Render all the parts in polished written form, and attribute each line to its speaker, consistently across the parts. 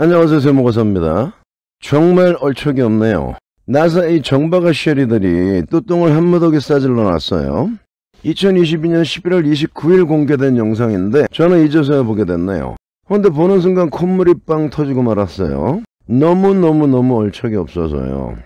Speaker 1: 안녕하세요, 세모가사입니다. 정말 얼척이 없네요. 나사의 정박아 쉐리들이 뚜껑을 한 무더기 싸질러 놨어요. 2022년 11월 29일 공개된 영상인데 저는 이제서야 보게 됐네요. 근데 보는 순간 콧물이 빵 터지고 말았어요. 너무 얼척이 없어서요.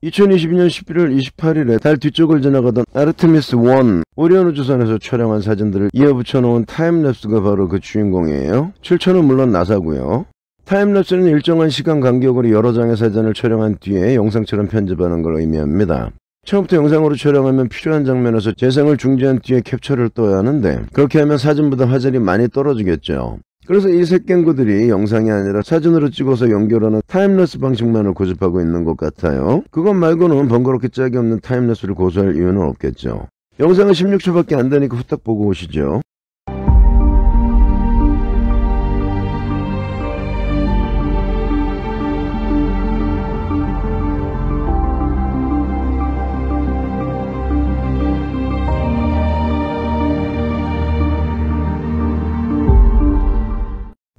Speaker 1: 2022년 11월 28일에 달 뒤쪽을 지나가던 아르테미스 1 오리온 우주선에서 촬영한 사진들을 이어붙여 놓은 타임랩스가 바로 그 주인공이에요. 출처는 물론 나사고요. 타임랩스는 일정한 시간 간격으로 여러 장의 사진을 촬영한 뒤에 영상처럼 편집하는 걸 의미합니다. 처음부터 영상으로 촬영하면 필요한 장면에서 재생을 중지한 뒤에 캡처를 떠야 하는데 그렇게 하면 사진보다 화질이 많이 떨어지겠죠. 그래서 이 새깽구들이 영상이 아니라 사진으로 찍어서 연결하는 타임랩스 방식만을 고집하고 있는 것 같아요. 그것 말고는 번거롭게 짝이 없는 타임랩스를 고수할 이유는 없겠죠. 영상은 16초밖에 안 되니까 후딱 보고 오시죠.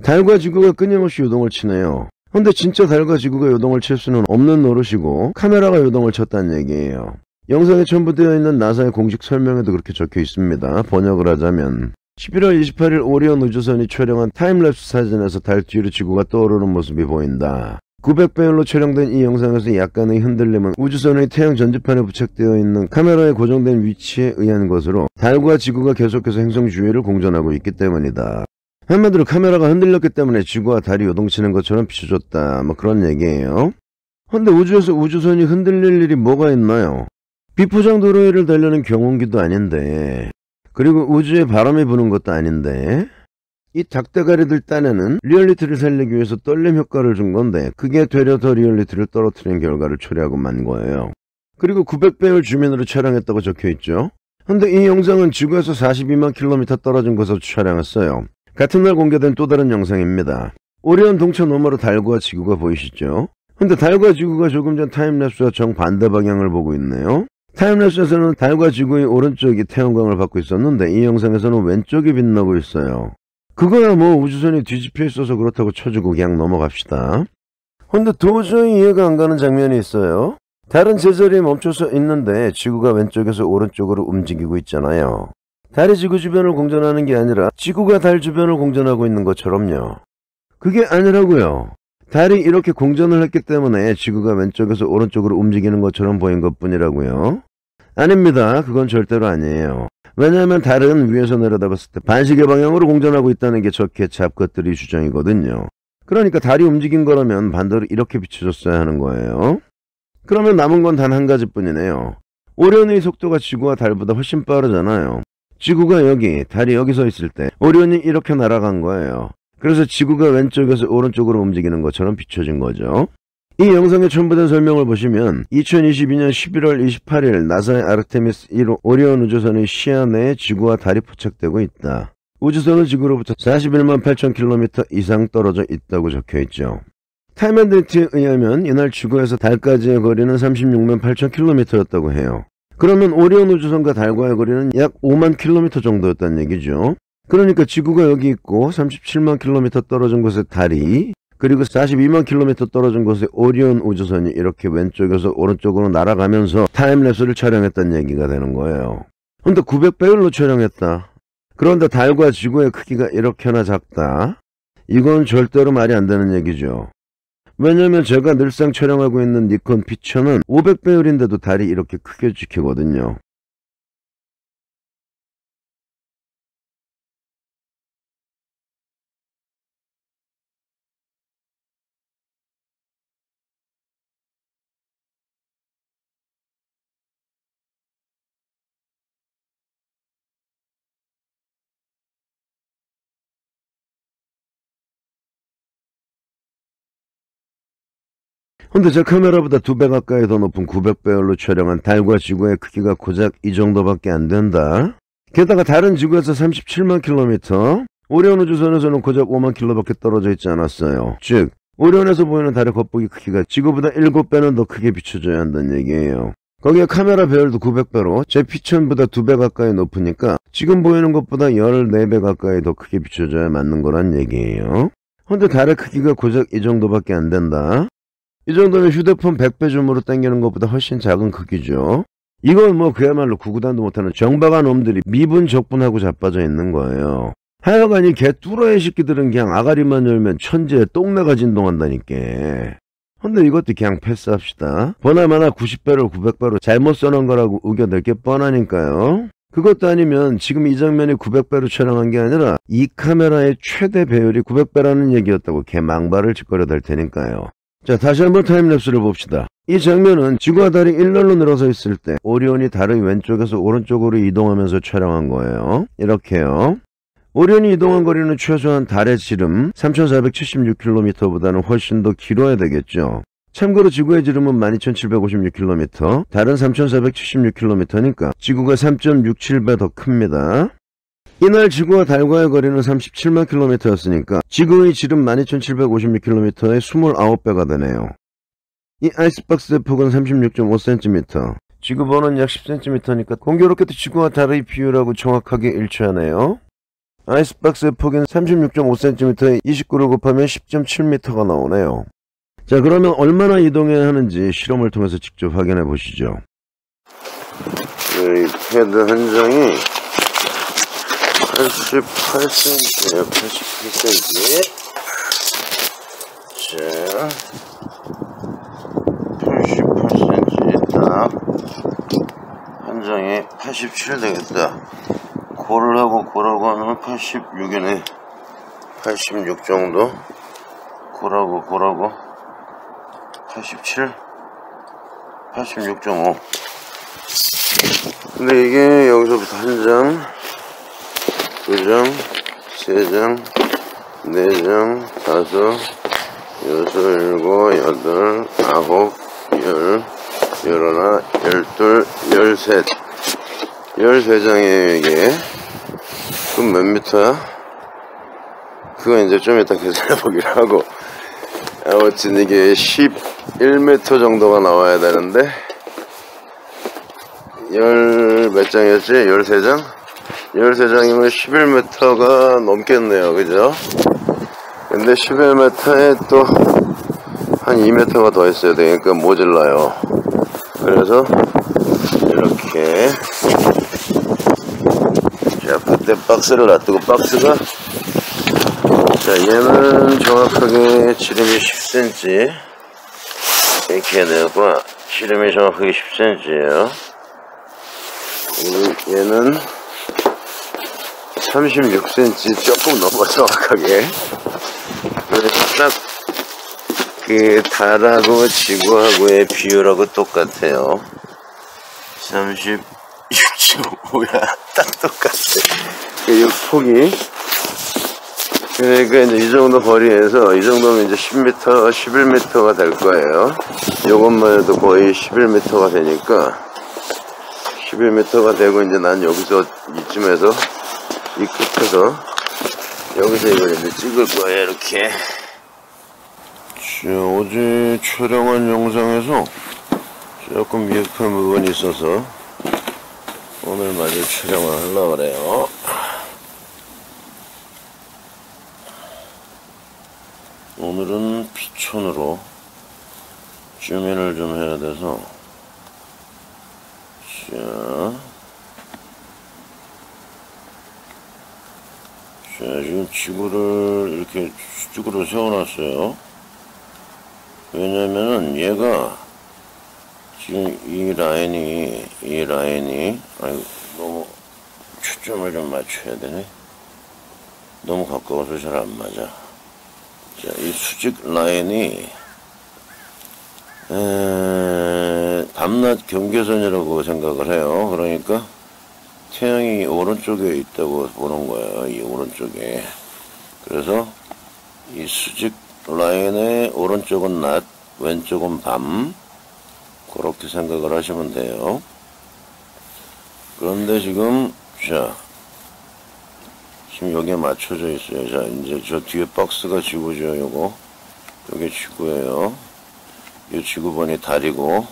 Speaker 1: 달과 지구가 끊임없이 요동을 치네요. 근데 진짜 달과 지구가 요동을 칠 수는 없는 노릇이고 카메라가 요동을 쳤다는 얘기예요. 영상에 첨부되어 있는 나사의 공식 설명에도 그렇게 적혀 있습니다. 번역을 하자면 11월 28일 오리온 우주선이 촬영한 타임랩스 사진에서 달 뒤로 지구가 떠오르는 모습이 보인다. 900배율로 촬영된 이 영상에서 약간의 흔들림은 우주선의 태양 전지판에 부착되어 있는 카메라의 고정된 위치에 의한 것으로 달과 지구가 계속해서 행성 주위를 공전하고 있기 때문이다. 한마디로 카메라가 흔들렸기 때문에 지구와 달이 요동치는 것처럼 비춰졌다. 뭐 그런 얘기예요. 근데 우주에서 우주선이 흔들릴 일이 뭐가 있나요? 비포장 도로 위를 달리는 경운기도 아닌데, 그리고 우주에 바람이 부는 것도 아닌데, 이 닭대가리들 딴에는 리얼리티를 살리기 위해서 떨림 효과를 준 건데 그게 되려 더 리얼리티를 떨어뜨린 결과를 초래하고 만 거예요. 그리고 900배율 주민으로 촬영했다고 적혀있죠. 근데 이 영상은 지구에서 42만 킬로미터 떨어진 곳에서 촬영했어요. 같은 날 공개된 또 다른 영상입니다. 오리온 동체 너머로 달과 지구가 보이시죠? 근데 달과 지구가 조금 전 타임랩스와 정반대 방향을 보고 있네요. 타임랩스에서는 달과 지구의 오른쪽이 태양광을 받고 있었는데 이 영상에서는 왼쪽이 빛나고 있어요. 그거야 뭐 우주선이 뒤집혀 있어서 그렇다고 쳐주고 그냥 넘어갑시다. 근데 도저히 이해가 안 가는 장면이 있어요. 달은 제자리에 멈춰서 있는데 지구가 왼쪽에서 오른쪽으로 움직이고 있잖아요. 달이 지구 주변을 공전하는 게 아니라 지구가 달 주변을 공전하고 있는 것처럼요. 그게 아니라고요. 달이 이렇게 공전을 했기 때문에 지구가 왼쪽에서 오른쪽으로 움직이는 것처럼 보인 것뿐이라고요. 아닙니다. 그건 절대로 아니에요. 왜냐하면 달은 위에서 내려다봤을 때 반시계 방향으로 공전하게 있다는 게 저케 잡것들이 주장이거든요. 그러니까 달이 움직인 거라면 반대로 이렇게 비춰졌어야 하는 거예요. 그러면 남은 건 단 한 가지뿐이네요. 오리온의 속도가 지구와 달보다 훨씬 빠르잖아요. 지구가 여기, 달이 여기 서 있을 때 오리온이 이렇게 날아간 거예요. 그래서 지구가 왼쪽에서 오른쪽으로 움직이는 것처럼 비춰진 거죠. 이 영상에 첨부된 설명을 보시면 2022년 11월 28일 나사의 아르테미스 1호 오리온 우주선의 시야 내에 지구와 달이 포착되고 있다. 우주선은 지구로부터 41만 8천 킬로미터 이상 떨어져 있다고 적혀있죠. 타임앤데이트에 의하면 이날 지구에서 달까지의 거리는 36만 8천 킬로미터였다고 해요. 그러면 오리온 우주선과 달과의 거리는 약 5만 킬로미터 정도였다는 얘기죠. 그러니까 지구가 여기 있고 37만 킬로미터 떨어진 곳에 달이, 그리고 42만 킬로미터 떨어진 곳에 오리온 우주선이 이렇게 왼쪽에서 오른쪽으로 날아가면서 타임랩스를 촬영했다는 얘기가 되는 거예요. 근데 900배율로 촬영했다. 그런데 달과 지구의 크기가 이렇게나 작다? 이건 절대로 말이 안 되는 얘기죠. 왜냐면 제가 늘상 촬영하고 있는 니콘 피처는 500배율인데도 달이 이렇게 크게 찍히거든요. 근데 제 카메라보다 2배 가까이 더 높은 900배율로 촬영한 달과 지구의 크기가 고작 이 정도밖에 안 된다. 게다가 달은 지구에서 37만 킬로미터, 오리온 우주선에서는 고작 5만 킬로밖에 떨어져 있지 않았어요. 즉 오리온에서 보이는 달의 겉보기 크기가 지구보다 7배는 더 크게 비춰져야 한다는 얘기예요. 거기에 카메라 배열도 900배로 제 피천보다 2배 가까이 높으니까 지금 보이는 것보다 14배 가까이 더 크게 비춰져야 맞는 거란 얘기예요. 근데 달의 크기가 고작 이 정도밖에 안 된다. 이 정도면 휴대폰 100배 줌으로 당기는 것보다 훨씬 작은 크기죠. 이걸 뭐 그야말로 구구단도 못하는 정박한 놈들이 미분적분하고 자빠져 있는 거예요. 하여간 이 개 뚜러의 새끼들은 그냥 아가리만 열면 천지에 똥내가 진동한다니까. 근데 이것도 그냥 패스합시다. 보나마나 90배로 900배로 잘못 써놓은 거라고 우겨낼 게 뻔하니까요. 그것도 아니면 지금 이 장면이 900배로 촬영한 게 아니라 이 카메라의 최대 배율이 900배라는 얘기였다고 개 망발을 짓거려 댈 테니까요. 자, 다시 한번 타임랩스를 봅시다. 이 장면은 지구와 달이 일렬로 늘어서 있을 때 오리온이 달의 왼쪽에서 오른쪽으로 이동하면서 촬영한 거예요. 이렇게요. 오리온이 이동한 거리는 최소한 달의 지름 3476km보다는 훨씬 더 길어야 되겠죠. 참고로 지구의 지름은 12756km, 달은 3476km니까 지구가 3.67배 더 큽니다. 이날 지구와 달과의 거리는 37만 km였으니까 지구의 지름 12756km의 29배가 되네요. 이 아이스박스의 폭은 36.5cm, 지구본은 약 10cm니까 공교롭게도 지구와 달의 비율하고 정확하게 일치하네요. 아이스박스의 폭인 36.5cm에 29를 곱하면 10.7m가 나오네요. 자, 그러면 얼마나 이동해야 하는지 실험을 통해서 직접 확인해 보시죠. 이 패드 한 장이 88cm예요. 88cm. 자, 88cm 딱. 한 장에 87 되겠다. 고를 하고 고라고 하면 86이네. 86 정도. 고라고 87, 86.5. 근데 이게 여기서부터 한 장, 두 장, 세 장, 네 장, 다섯, 여섯, 일곱, 여덟, 아홉, 열, 열하나, 열둘, 열셋. 13장이에요, 이게. 그럼 몇 미터야? 그거 이제 좀 이따 계산해 보기로 하고. 아무튼 이게 11m 정도가 나와야 되는데, 몇 장이었지? 13장? 13장이면 11m가 넘겠네요, 그죠? 근데 11m에 또 한 2m가 더 있어야 되니까 모질라요. 그래서 이렇게 자, 그때 박스를 놔두고 박스가 자, 얘는 정확하게 지름이 10cm 이렇게 되고 지름이 정확하게 10cm예요. 얘는 36cm 조금 넘어 정확하게. 그래서 딱 그 달하고 지구하고의 비율하고 똑같아요. 36.5야 딱 똑같아. 이 폭이. 그러니까 이제 이 정도 거리에서 이 정도면 이제 10m, 11m가 될 거예요. 요것만 해도 거의 11m가 되니까 11m가 되고 이제 난 여기서 이쯤에서 이 끝에서 여기서 이걸 이제 찍을 거예요. 이렇게. 자, 어제 촬영한 영상에서 조금 미흡한 부분이 있어서 오늘 마저 촬영을 하려고 그래요. 오늘은 비촌으로 줌인을 좀 해야 돼서 자, 지금 지구를 이렇게 수직으로 세워놨어요. 왜냐면은 얘가 지금 이 라인이 아이고 너무 초점을 좀 맞춰야 되네. 너무 가까워서 잘 안 맞아. 자, 이 수직 라인이 밤낮 경계선이라고 생각을 해요. 그러니까 태양이 오른쪽에 있다고 보는 거예요. 이 오른쪽에. 그래서 이 수직 라인의 오른쪽은 낮, 왼쪽은 밤. 그렇게 생각을 하시면 돼요. 그런데 지금 여기에 맞춰져 있어요. 자, 이제 저 뒤에 박스가 지구죠, 요거. 요게 지구예요. 이 지구본이 달이고,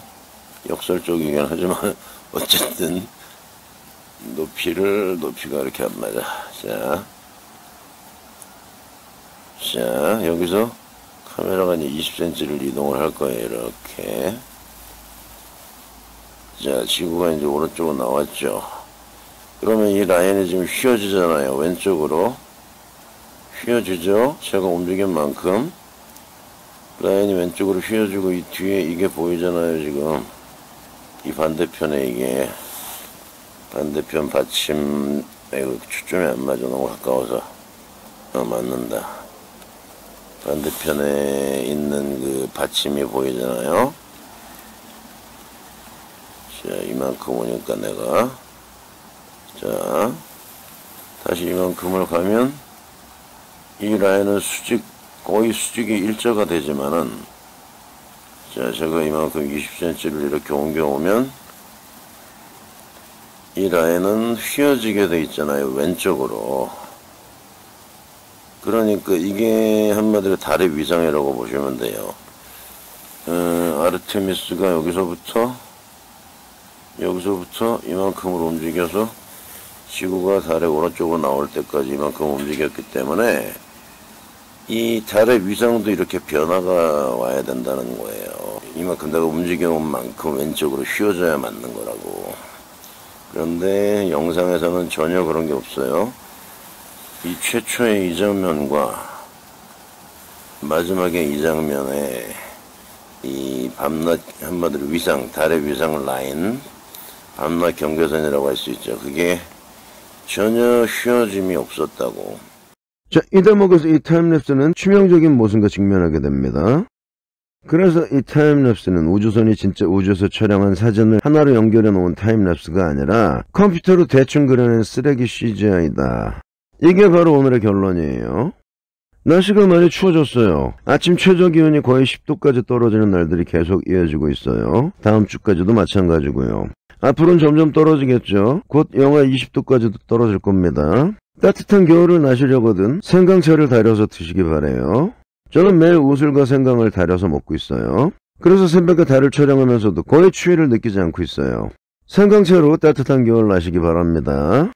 Speaker 1: 역설적이긴 하지만, 어쨌든, 높이가 이렇게 안 맞아. 자. 자, 여기서 카메라가 이제 20cm를 이동을 할 거예요. 이렇게. 자, 지구가 이제 오른쪽으로 나왔죠. 그러면 이 라인이 지금 휘어지잖아요. 왼쪽으로. 휘어지죠? 제가 움직인 만큼. 라인이 왼쪽으로 휘어지고 이 뒤에 이게 보이잖아요. 지금. 이 반대편에 이게. 반대편 받침. 이거 초점이 안 맞아. 너무 가까워서. 맞는다. 반대편에 있는 그 받침이 보이잖아요. 자, 이만큼 오니까 내가 자, 다시 이만큼을 가면 이 라인은 거의 수직이 일자가 되지만은 자, 제가 이만큼 20cm를 이렇게 옮겨오면 이 라인은 휘어지게 돼 있잖아요. 왼쪽으로. 그러니까 이게 한마디로 달의 위상이라고 보시면 돼요. 아르테미스가 여기서부터 이만큼으로 움직여서 지구가 달의 오른쪽으로 나올 때까지 이만큼 움직였기 때문에 이 달의 위상도 이렇게 변화가 와야 된다는 거예요. 이만큼 내가 움직여온 만큼 왼쪽으로 휘어져야 맞는 거라고. 그런데 영상에서는 전혀 그런 게 없어요. 이 최초의 이 장면과 마지막에 이 장면에 이 밤낮 한마디로 위상, 달의 위상 라인, 밤낮 경계선이라고 할 수 있죠. 그게 전혀 휘어짐이 없었다고. 자, 이 대목에서 이 타임랩스는 치명적인 모순과 직면하게 됩니다. 그래서 이 타임랩스는 우주선이 진짜 우주에서 촬영한 사진을 하나로 연결해 놓은 타임랩스가 아니라 컴퓨터로 대충 그려낸 쓰레기 CGI다. 이게 바로 오늘의 결론이에요. 날씨가 많이 추워졌어요. 아침 최저기온이 거의 10도까지 떨어지는 날들이 계속 이어지고 있어요. 다음 주까지도 마찬가지고요. 앞으로는 점점 떨어지겠죠. 곧 영하 20도까지도 떨어질 겁니다. 따뜻한 겨울을 나시려거든 생강차를 달여서 드시기 바래요. 저는 매일 우슬과 생강을 달여서 먹고 있어요. 그래서 새벽에 달을 촬영하면서도 거의 추위를 느끼지 않고 있어요. 생강차로 따뜻한 겨울 나시기 바랍니다.